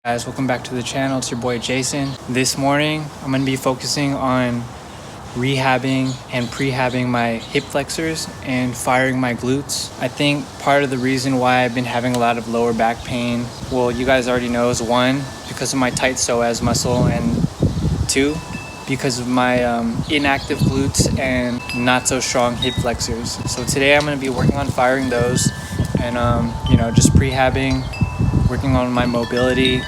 Guys, welcome back to the channel. It's your boy Jason. This morning I'm going to be focusing on rehabbing and prehabbing my hip flexors and firing my glutes. I think part of the reason why I've been having a lot of lower back pain, well, you guys already know, is one, because of my tight psoas muscle, and two, because of my inactive glutes and not so strong hip flexors. So today I'm going to be working on firing those and just prehabbing, working on my mobility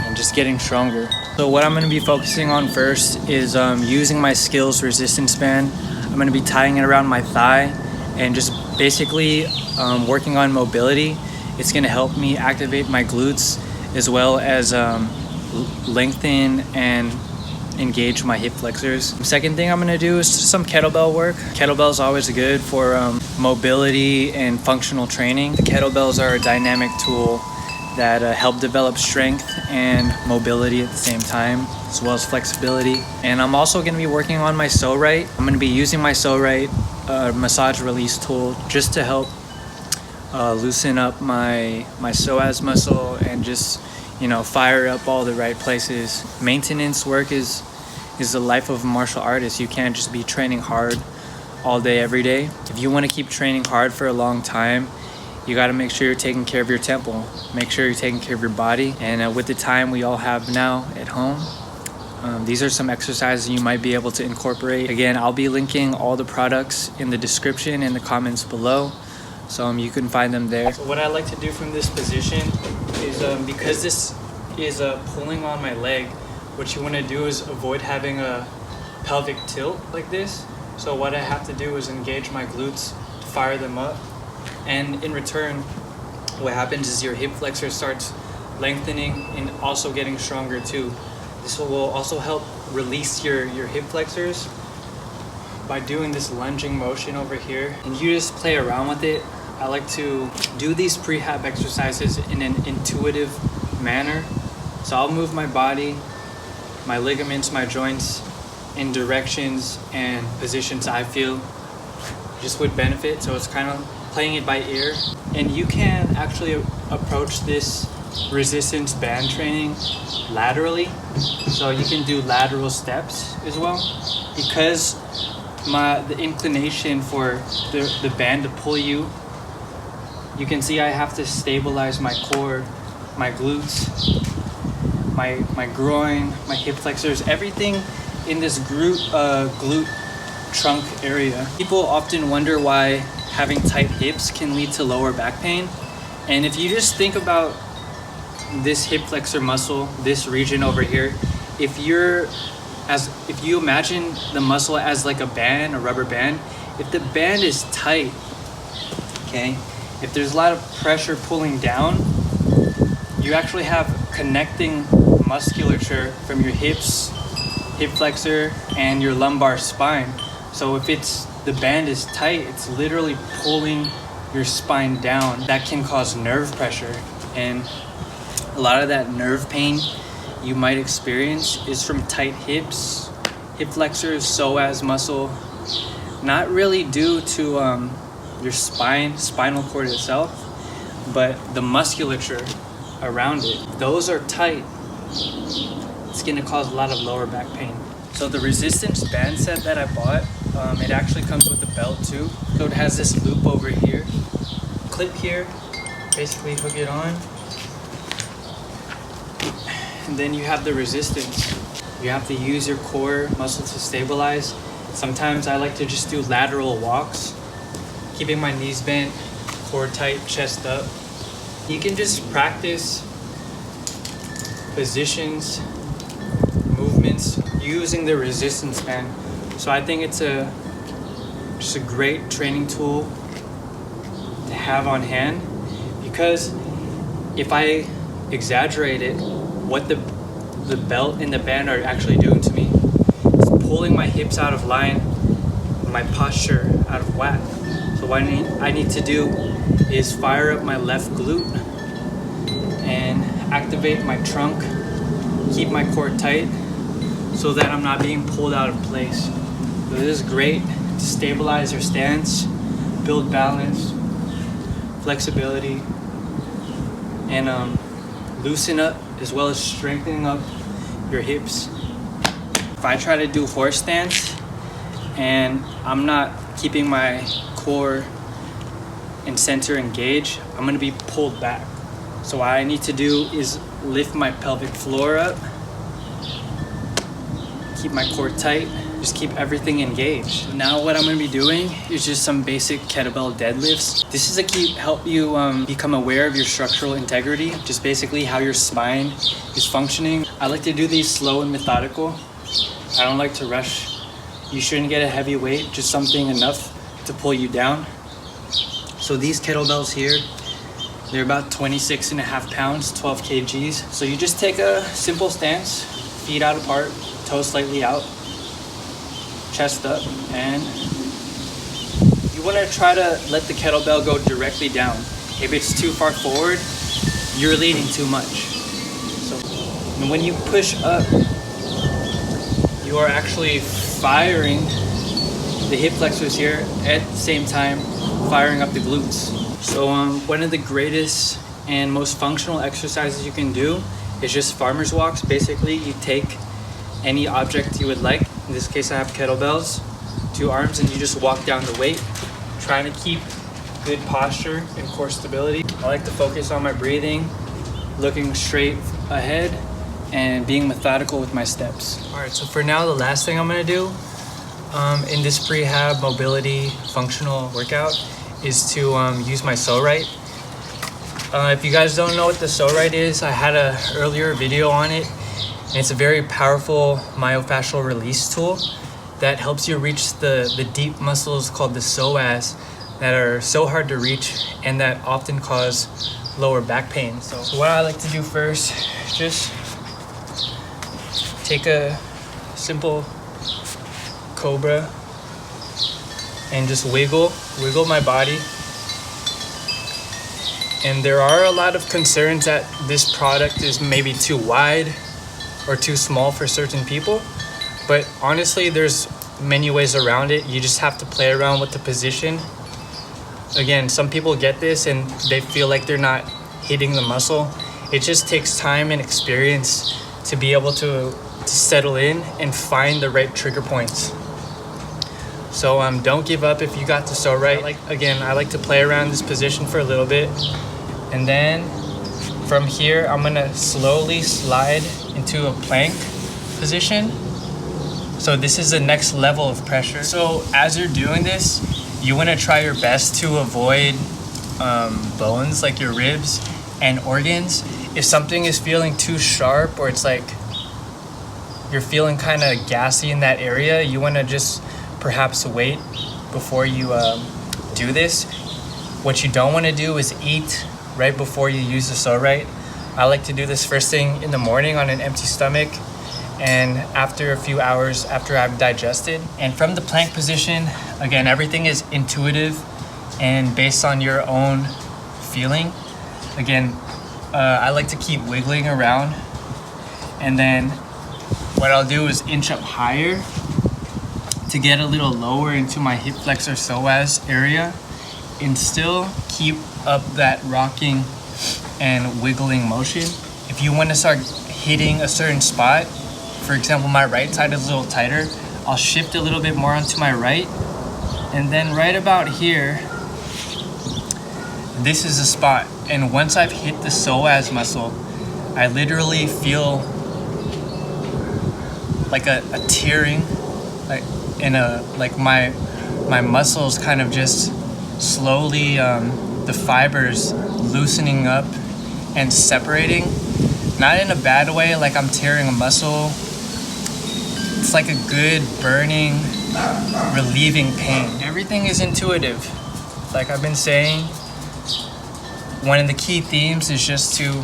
and just getting stronger. So what I'm going to be focusing on first is using my sklz resistance band. I'm going to be tying it around my thigh and just basically working on mobility. It's going to help me activate my glutes as well as lengthen and engage my hip flexors. The second thing I'm going to do is some kettlebell work. Kettlebells are always good for mobility and functional training. The kettlebells are a dynamic tool that help develop strength and mobility at the same time, as well as flexibility. And I'm also going to be working on my pso-rite. I'm going to be using my pso-rite massage release tool just to help loosen up my psoas muscle and just fire up all the right places. Maintenance work is the life of a martial artist. You can't just be training hard all day every day. If you want to keep training hard for a long time, you got to make sure you're taking care of your temple. Make sure you're taking care of your body. And with the time we all have now at home, these are some exercises you might be able to incorporate. Again, I'll be linking all the products in the description and the comments below, so you can find them there. So what I like to do from this position is, because this is pulling on my leg, what you want to do is avoid having a pelvic tilt like this. So what I have to do is engage my glutes to fire them up. And in return, what happens is your hip flexor starts lengthening and also getting stronger too. This will also help release your hip flexors by doing this lunging motion over here. And you just play around with it. I like to do these prehab exercises in an intuitive manner. So I'll move my body, my ligaments, my joints in directions and positions I feel just would benefit. So it's kind of playing it by ear. And you can actually approach this resistance band training laterally. So you can do lateral steps as well. Because the inclination for the band to pull you can see I have to stabilize my core, my glutes, my groin, my hip flexors, everything in this glute trunk area. People often wonder why having tight hips can lead to lower back pain. And if you just think about this hip flexor muscle, this region over here, if you imagine the muscle as like a band, a rubber band, if the band is tight, okay, if there's a lot of pressure pulling down, you actually have connecting musculature from your hips, hip flexor, and your lumbar spine. So if the band is tight, it's literally pulling your spine down. That can cause nerve pressure. And a lot of that nerve pain you might experience is from tight hips, hip flexors, psoas muscle, not really due to your spinal cord itself, but the musculature around it. Those are tight. It's going to cause a lot of lower back pain. So the resistance band set that I bought, it actually comes with a belt too. So it has this loop over here, clip here, basically hook it on. And then you have the resistance. You have to use your core muscle to stabilize. Sometimes I like to just do lateral walks, keeping my knees bent, core tight, chest up. You can just practice positions, movements using the resistance band. So I think it's just a great training tool to have on hand, because if I exaggerate it, what the belt and the band are actually doing to me, it's pulling my hips out of line, my posture out of whack. So what I need to do is fire up my left glute and activate my trunk, keep my core tight so that I'm not being pulled out of place. So this is great to stabilize your stance, build balance, flexibility, and loosen up as well as strengthening up your hips. If I try to do horse stance and I'm not keeping my core and center engaged, I'm gonna be pulled back. So what I need to do is lift my pelvic floor up, keep my core tight, just keep everything engaged. Now what I'm gonna be doing is just some basic kettlebell deadlifts. This is to help you become aware of your structural integrity, just basically how your spine is functioning. I like to do these slow and methodical. I don't like to rush. You shouldn't get a heavy weight, just something enough to pull you down. So these kettlebells here, they're about 26.5 pounds, 12 kgs. So you just take a simple stance, feet out apart, toes slightly out, chest up, and you want to try to let the kettlebell go directly down. If it's too far forward, you're leaning too much. So and when you push up, you are actually firing the hip flexors here at the same time firing up the glutes. So one of the greatest and most functional exercises you can do is just farmer's walks. Basically, you take any object you would like. In this case, I have kettlebells, 2 arms, and you just walk down the weight, trying to keep good posture and core stability. I like to focus on my breathing, looking straight ahead, and being methodical with my steps. All right, so for now, the last thing I'm gonna do in this prehab mobility functional workout is to use my pso-rite. If you guys don't know what the pso-rite is, I had an earlier video on it. And it's a very powerful myofascial release tool that helps you reach the deep muscles called the psoas that are so hard to reach and that often cause lower back pain. So what I like to do first, just take a simple cobra and just wiggle my body. And there are a lot of concerns that this product is maybe too wide or too small for certain people, but honestly there's many ways around it. You just have to play around with the position. Again, some people get this and they feel like they're not hitting the muscle. It just takes time and experience to be able to settle in and find the right trigger points. So don't give up if you got the pso-rite. I like to play around this position for a little bit, and then from here I'm gonna slowly slide into a plank position. So this is the next level of pressure. So as you're doing this, you want to try your best to avoid bones like your ribs and organs. If something is feeling too sharp, or it's like you're feeling kind of gassy in that area, you want to just perhaps wait before you do this. What you don't want to do is eat right before you use the pso-rite. I like to do this first thing in the morning on an empty stomach, and after a few hours after I've digested. And from the plank position, again, everything is intuitive and based on your own feeling. Again, I like to keep wiggling around, and then what I'll do is inch up higher to get a little lower into my hip flexor psoas area and still keep up that rocking and wiggling motion. If you want to start hitting a certain spot, for example, my right side is a little tighter, I'll shift a little bit more onto my right, and then right about here, this is the spot. And once I've hit the psoas muscle, I literally feel like a tearing, like my muscles kind of just slowly, the fibers loosening up and separating. Not in a bad way, like I'm tearing a muscle. It's like a good burning, relieving pain. Everything is intuitive. Like I've been saying, one of the key themes is just to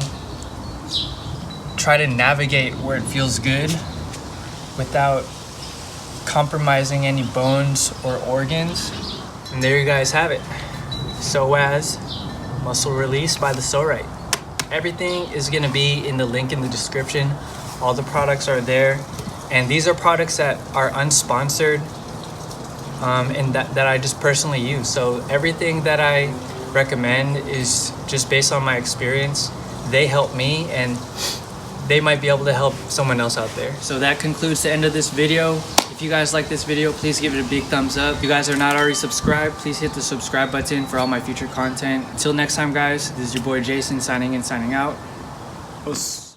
try to navigate where it feels good without compromising any bones or organs. And there you guys have it. Psoas muscle release by the pso-rite. Everything is going to be in the link in the description. All the products are there, and these are products that are unsponsored and that I just personally use. So everything that I recommend is just based on my experience. They help me, and they might be able to help someone else out there. So that concludes the end of this video. If you guys like this video, please give it a big thumbs up. If you guys are not already subscribed, please hit the subscribe button for all my future content. Until next time, guys, this is your boy Jason signing in, signing out. Peace.